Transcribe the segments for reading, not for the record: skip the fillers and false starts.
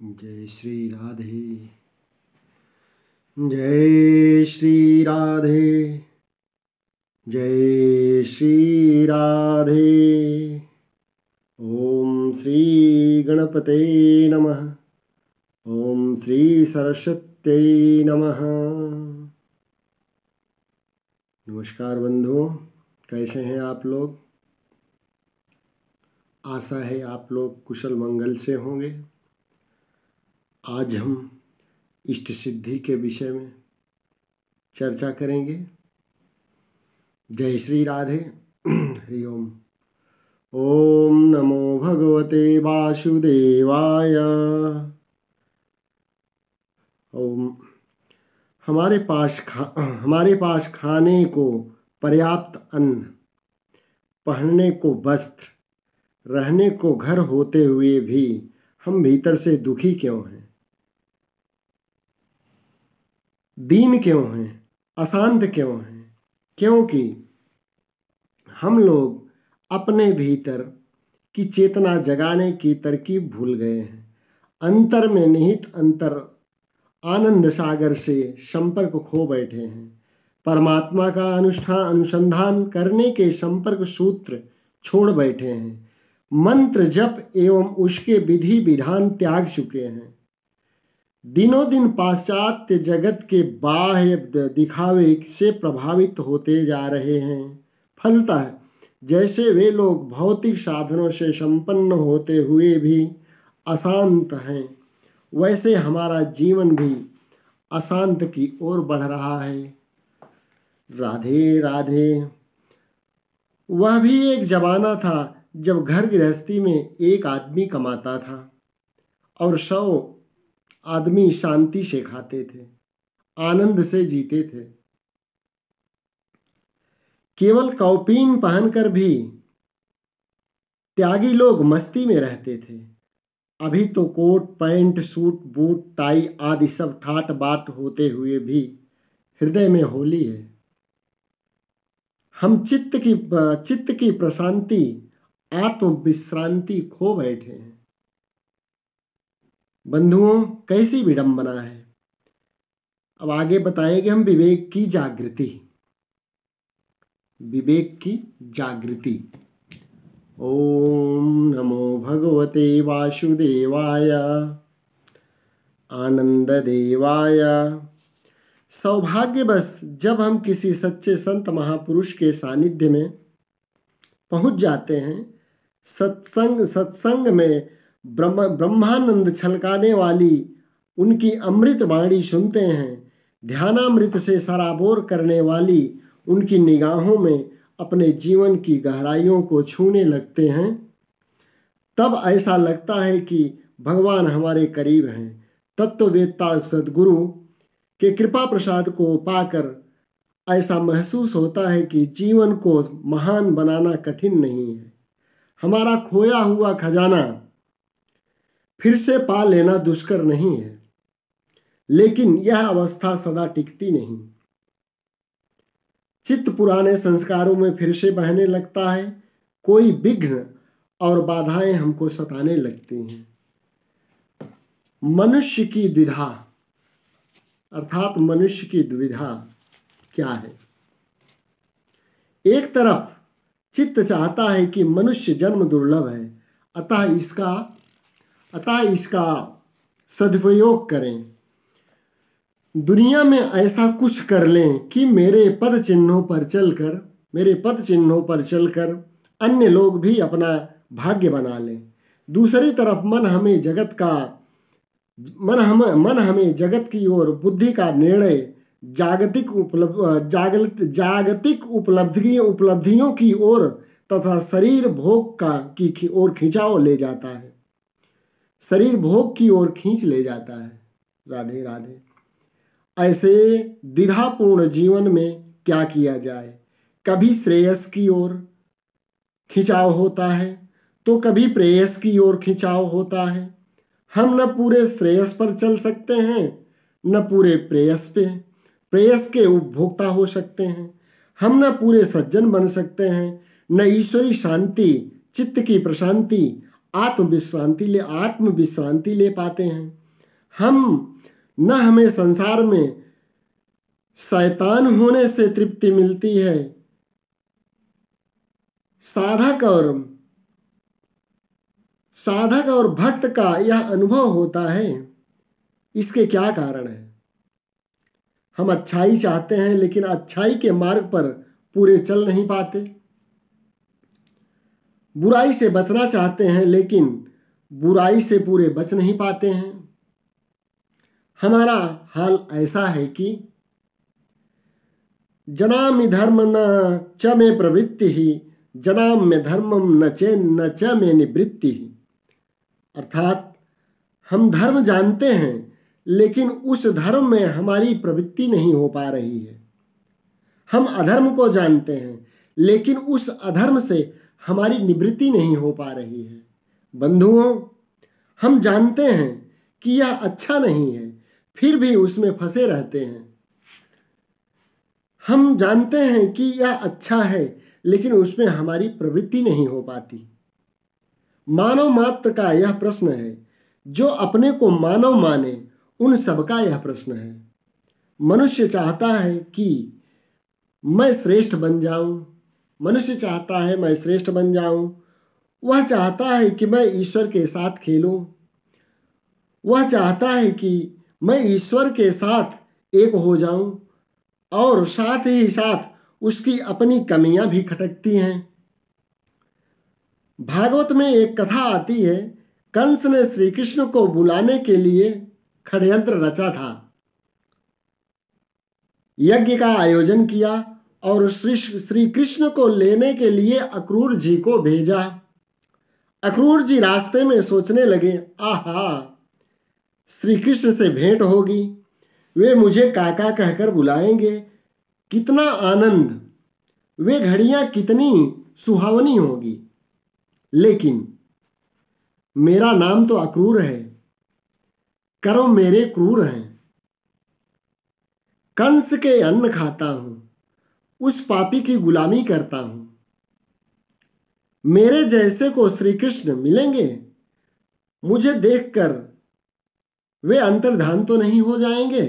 जय श्री राधे। जय श्री राधे। जय श्री राधे। ओम श्री गणपते नमः। ओम श्री सरस्वत्यै नमः। नमस्कार बंधुओं, कैसे हैं आप लोग? आशा है आप लोग कुशल मंगल से होंगे। आज हम इष्ट सिद्धि के विषय में चर्चा करेंगे। जय श्री राधे। हरि ओम। ओम नमो भगवते वासुदेवाय। ओम। हमारे पास खाने को पर्याप्त अन्न, पहनने को वस्त्र, रहने को घर होते हुए भी हम भीतर से दुखी क्यों हैं? दीन क्यों हैं? अशांत क्यों हैं? क्योंकि हम लोग अपने भीतर की चेतना जगाने की तरकीब भूल गए हैं। अंतर में निहित अंतर आनंद सागर से संपर्क खो बैठे हैं। परमात्मा का अनुसंधान करने के संपर्क सूत्र छोड़ बैठे हैं। मंत्र जप एवं उसके विधि विधान त्याग चुके हैं। दिनों दिन पाश्चात्य जगत के बाह्य दिखावे से प्रभावित होते जा रहे हैं। फलतः जैसे वे लोग भौतिक साधनों से संपन्न होते हुए भी अशांत हैं, वैसे हमारा जीवन भी अशांत की ओर बढ़ रहा है। राधे राधे। वह भी एक जमाना था जब घर गृहस्थी में एक आदमी कमाता था और 100 आदमी शांति से खाते थे, आनंद से जीते थे। केवल कौपीन पहनकर भी त्यागी लोग मस्ती में रहते थे। अभी तो coat pant suit boot tie आदि सब ठाट बाट होते हुए भी हृदय में होली है। हम चित्त की प्रशांति, आत्म विश्रांति खो बैठे हैं। बंधुओं, कैसी विडंबना है। अब आगे बताएंगे हम विवेक की जागृति। विवेक की जागृति। ओम नमो भगवते वासुदेवाय आनंद देवाय। सौभाग्यवश जब हम किसी सच्चे संत महापुरुष के सानिध्य में पहुंच जाते हैं, सत्संग में ब्रह्मानंद छलकाने वाली उनकी अमृत वाणी सुनते हैं, ध्यानामृत से सराबोर करने वाली उनकी निगाहों में अपने जीवन की गहराइयों को छूने लगते हैं, तब ऐसा लगता है कि भगवान हमारे करीब हैं। तत्ववेत्ता सद्गुरु के कृपा प्रसाद को पाकर ऐसा महसूस होता है कि जीवन को महान बनाना कठिन नहीं है। हमारा खोया हुआ खजाना फिर से पा लेना दुष्कर नहीं है। लेकिन यह अवस्था सदा टिकती नहीं। चित्त पुराने संस्कारों में फिर से बहने लगता है। कोई विघ्न और बाधाएं हमको सताने लगती हैं। मनुष्य की द्विधा अर्थात मनुष्य की दुविधा क्या है? एक तरफ चित्त चाहता है कि मनुष्य जन्म दुर्लभ है, अतः इसका सदुपयोग करें, दुनिया में ऐसा कुछ कर लें कि मेरे पद चिन्हों पर चलकर अन्य लोग भी अपना भाग्य बना लें। दूसरी तरफ मन हमें जगत की ओर बुद्धि का निर्णय जागतिक उपलब्धियों की ओर तथा शरीर भोग की ओर खिंचाव ले जाता है। शरीर भोग की ओर खींच ले जाता है। राधे राधे। ऐसे द्विधापूर्ण जीवन में क्या किया जाए? कभी श्रेयस की ओर खिंचाव होता है तो कभी प्रेयस की ओर खिंचाव होता है। हम न पूरे श्रेयस पर चल सकते हैं, न पूरे प्रेयस के उपभोक्ता हो सकते हैं। हम न पूरे सज्जन बन सकते हैं, न ईश्वरी शांति, चित्त की प्रशांति, आत्म विश्रांति ले पाते हैं। हमें संसार में शैतान होने से तृप्ति मिलती है। साधक और भक्त का यह अनुभव होता है। इसके क्या कारण है? हम अच्छाई चाहते हैं लेकिन अच्छाई के मार्ग पर पूरे चल नहीं पाते। बुराई से बचना चाहते हैं लेकिन बुराई से पूरे बच नहीं पाते हैं। हमारा हाल ऐसा है कि जनामि धर्म न च मे प्रवृत्ति ही जनाम्य धर्मम न च मे निवृत्ति ही। अर्थात हम धर्म जानते हैं लेकिन उस धर्म में हमारी प्रवृत्ति नहीं हो पा रही है। हम अधर्म को जानते हैं लेकिन उस अधर्म से हमारी निवृत्ति नहीं हो पा रही है। बंधुओं, हम जानते हैं कि यह अच्छा नहीं है, फिर भी उसमें फंसे रहते हैं। हम जानते हैं कि यह अच्छा है लेकिन उसमें हमारी प्रवृत्ति नहीं हो पाती। मानव मात्र का यह प्रश्न है। जो अपने को मानव माने उन सबका यह प्रश्न है। मनुष्य चाहता है कि मैं श्रेष्ठ बन जाऊं। मनुष्य चाहता है मैं श्रेष्ठ बन जाऊं। वह चाहता है कि मैं ईश्वर के साथ खेलूं। वह चाहता है कि मैं ईश्वर के साथ एक हो जाऊं और साथ ही साथ उसकी अपनी कमियां भी खटकती हैं। भागवत में एक कथा आती है। कंस ने श्री कृष्ण को बुलाने के लिए षड्यंत्र रचा था। यज्ञ का आयोजन किया और श्री कृष्ण को लेने के लिए अक्रूर जी को भेजा। अक्रूर जी रास्ते में सोचने लगे, आहा, श्री कृष्ण से भेंट होगी, वे मुझे काका कहकर बुलाएंगे, कितना आनंद, वे घड़ियां कितनी सुहावनी होगी। लेकिन मेरा नाम तो अक्रूर है, कर्म मेरे क्रूर हैं। कंस के अन्न खाता हूं, उस पापी की गुलामी करता हूं। मेरे जैसे को श्री कृष्ण मिलेंगे, मुझे देखकर वे अंतर्धान तो नहीं हो जाएंगे।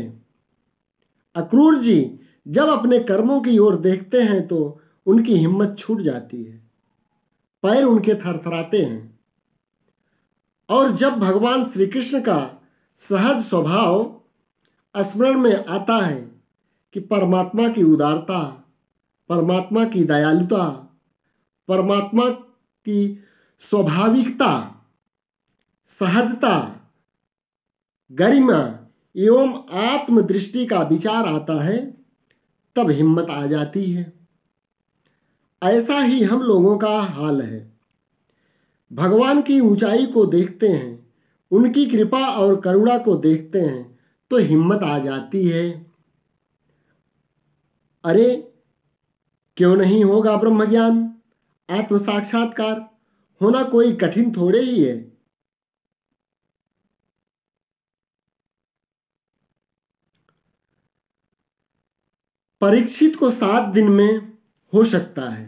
अक्रूर जी जब अपने कर्मों की ओर देखते हैं तो उनकी हिम्मत छूट जाती है, पैर उनके थरथराते हैं। और जब भगवान श्री कृष्ण का सहज स्वभाव स्मरण में आता है कि परमात्मा की उदारता, परमात्मा की दयालुता, परमात्मा की स्वाभाविकता, सहजता, गरिमा एवं आत्मदृष्टि का विचार आता है, तब हिम्मत आ जाती है। ऐसा ही हम लोगों का हाल है। भगवान की ऊंचाई को देखते हैं, उनकी कृपा और करुणा को देखते हैं तो हिम्मत आ जाती है। अरे, क्यों नहीं होगा ब्रह्म ज्ञान, आत्म साक्षात्कार होना कोई कठिन थोड़े ही है। परीक्षित को 7 दिन में हो सकता है।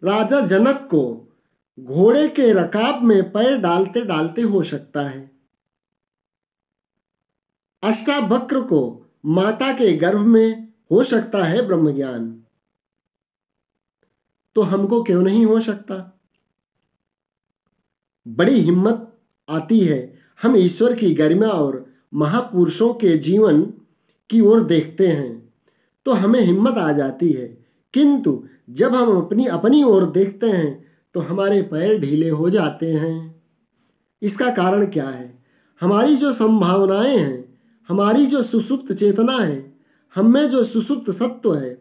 राजा जनक को घोड़े के रकाब में पैर डालते डालते हो सकता है। अष्टावक्र को माता के गर्भ में हो सकता है ब्रह्म ज्ञान, तो हमको क्यों नहीं हो सकता? बड़ी हिम्मत आती है। हम ईश्वर की गरिमा और महापुरुषों के जीवन की ओर देखते हैं तो हमें हिम्मत आ जाती है, किंतु जब हम अपनी अपनी ओर देखते हैं तो हमारे पैर ढीले हो जाते हैं। इसका कारण क्या है? हमारी जो संभावनाएं हैं, हमारी जो सुसुप्त चेतना है, हम में जो सुसुप्त सत्व है,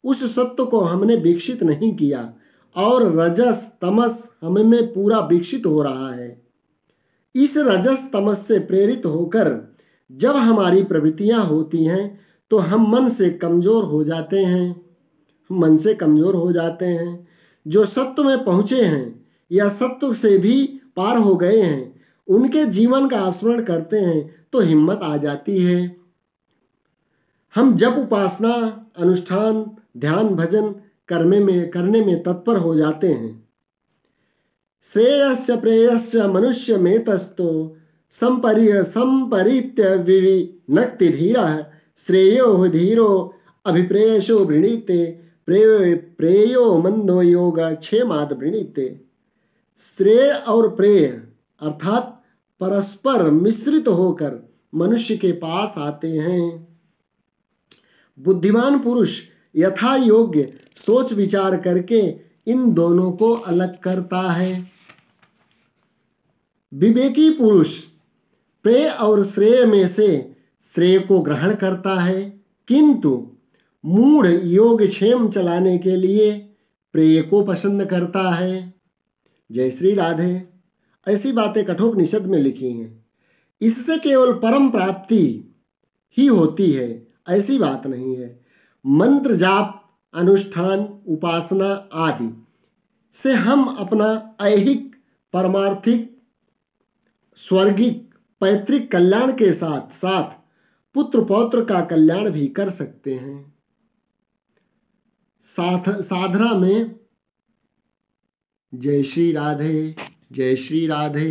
उस सत्व को हमने विकसित नहीं किया और रजस तमस हम में पूरा विकसित हो रहा है। इस रजस तमस से प्रेरित होकर जब हमारी प्रवृत्तियां होती हैं तो हम मन से कमजोर हो जाते हैं। हम मन से कमजोर हो जाते हैं। जो सत्व में पहुंचे हैं या सत्व से भी पार हो गए हैं, उनके जीवन का स्मरण करते हैं तो हिम्मत आ जाती है। हम जब उपासना, अनुष्ठान, ध्यान, भजन करने में तत्पर हो जाते हैं, श्रेयस्य प्रेयस्य मनुष्यमेतस्तो संपरीत्य विविनक्ति धीरः श्रेयो धीरो अभिप्रेयसो वृणीते प्रेयो मंदो योग क्षेमाद वृणीते। श्रेय और प्रेय अर्थात परस्पर मिश्रित होकर मनुष्य के पास आते हैं। बुद्धिमान पुरुष यथा योग्य सोच विचार करके इन दोनों को अलग करता है। विवेकी पुरुष प्रेय और श्रेय में से श्रेय को ग्रहण करता है, किंतु मूढ़ योग क्षेम चलाने के लिए प्रेय को पसंद करता है। जय श्री राधे। ऐसी बातें कठोपनिषद में लिखी हैं। इससे केवल परम प्राप्ति ही होती है, ऐसी बात नहीं है। मंत्र जाप, अनुष्ठान, उपासना आदि से हम अपना ऐहिक, पारमार्थिक, स्वर्गिक, पैतृक कल्याण के साथ साथ पुत्र पौत्र का कल्याण भी कर सकते हैं। साधना में जय श्री राधे, जय श्री राधे।